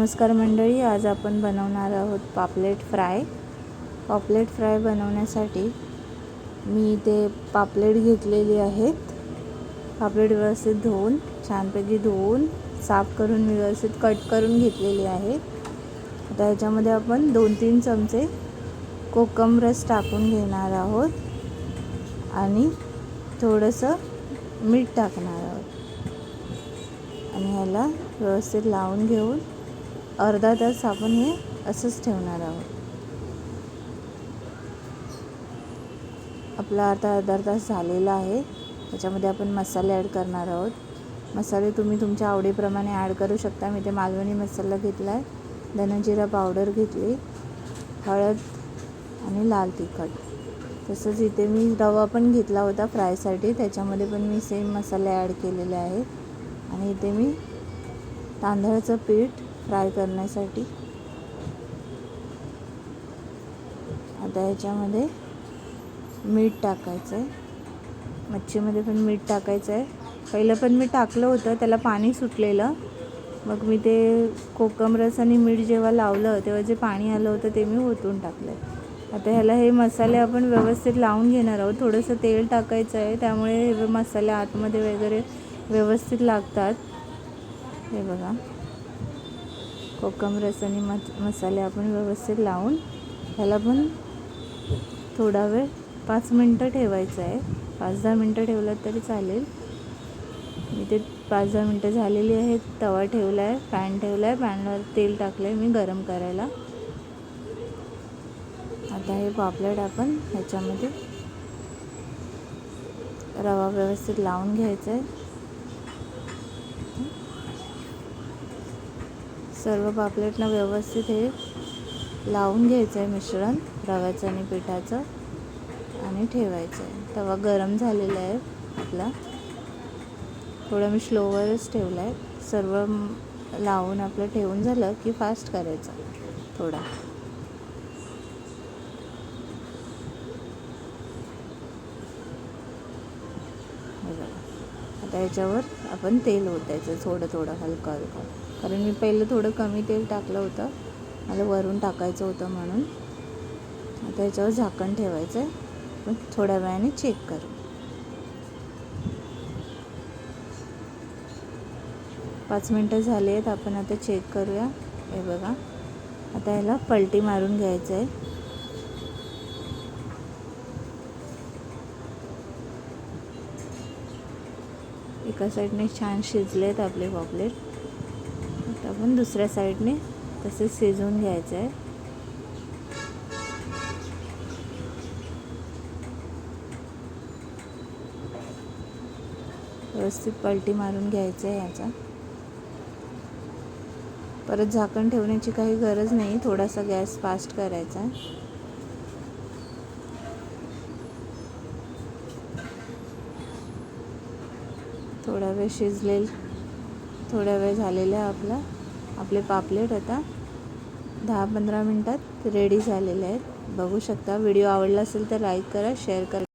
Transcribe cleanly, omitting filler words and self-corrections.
नमस्कार मंडळी, आज आपण बनवणार आहोत पापलेट फ्राय. पापलेट फ्राय बनवण्यासाठी मी इथे पापलेट घेतलेली आहेत. पापलेट व्यवस्थित धुवून, छानपैकी धुवून साफ करून व्यवस्थित कट करून घेतलेली आहे. आता याच्यामध्ये आपण 2-3 चमचे कोकम रस टाकून घेणार आहोत आणि थोडंसं मीठ टाकणार आहोत आणि ह्याला व्यवस्थित लावून घेऊन अर्धा तास आपण हे असंच ठेवणार आहोत. आपला आता अर्धा तास झालेला आहे. त्याच्यामध्ये आपण मसाले ॲड करणार आहोत. मसाले तुम्ही तुमच्या आवडीप्रमाणे ॲड करू शकता. मी ते मालवणी मसाला घेतला आहे, धना-जिरा पावडर घेतली, हळद आणि लाल तिखट. तसंच इथे मी रवा पण घेतला होता फ्रायसाठी, त्याच्यामध्ये पण मी सेम मसाले ॲड केलेले आहेत. आणि इथे मी तांदळाचं पीठ फ्राय करण्यासाठी, आता याच्यामध्ये मीठ टाकायचं आहे. मच्छीमध्ये पण मीठ टाकायचं आहे. पहिलं पण मी टाकलं होतं, त्याला पाणी सुटलेलं. मग मी ते कोकम रस आणि मीठ जेव्हा लावलं तेव्हा जे पाणी आलं होतं ते मी ओतून टाकलं आहे. आता ह्याला हे मसाले आपण व्यवस्थित लावून घेणार आहोत. थोडंसं तेल टाकायचं आहे, त्यामुळे हे मसाले आतमध्ये वगैरे व्यवस्थित लागतात. हे बघा, कोकम रस आणि मसाले आपण व्यवस्थित लावून ह्याला पण थोडा वेळ 5 मिनटं ठेवायचं आहे. 5-10 मिनटं ठेवलं तरी चालेल. मी ते 5-10 मिनटं झालेली आहेत. तवा ठेवला आहे, पॅन ठेवला आहे, पॅनवर तेल टाकलं आहे मी गरम करायला. आता हे पापलेट आपण ह्याच्यामध्ये रवा व्यवस्थित लावून घ्यायचा आहे. सर्व पापलेटनं व्यवस्थित हे लावून घ्यायचं आहे मिश्रण रव्याचं आणि पिठाचं आणि ठेवायचं आहे. तवा गरम झालेला आहे आपला. थोडं मी स्लोवरच ठेवला आहे. सर्व लावून आपलं ठेवून झालं की फास्ट करायचं थोडा. आता याच्यावर आपण तेल ओतायचं थोडं थोडं, हलकं हलकं. कारण मी पहिलं थोडं कमी तेल टाकलं होतं, मला वरून टाकायचं होतं म्हणून. आता याच्यावर झाकण ठेवायचं आहे. पण थोड्या वेळाने चेक करू. 5 मिनटं झाले आहेत. आपण आता चेक करूया. हे बघा, आता ह्याला पलटी मारून घ्यायचं आहे. एका साईडने छान शिजलेत आपले पापलेट. आता आपण दुसऱ्या साईडने तसेच शिजवून घ्यायचं आहे. व्यवस्थित पलटी मारून घ्यायचं आहे याचा. परत झाकण ठेवण्याची काही गरज नाही. थोडासा गॅस फास्ट करायचा आहे. थोडा वेळ शिजलेल, थोडा वेळ झालेला आहे आपले पापलेट आता 10-15 मिनटात रेडी झालेले आहेत. बघू शकता. व्हिडिओ आवडला असेल तर लाईक करा, शेअर करा.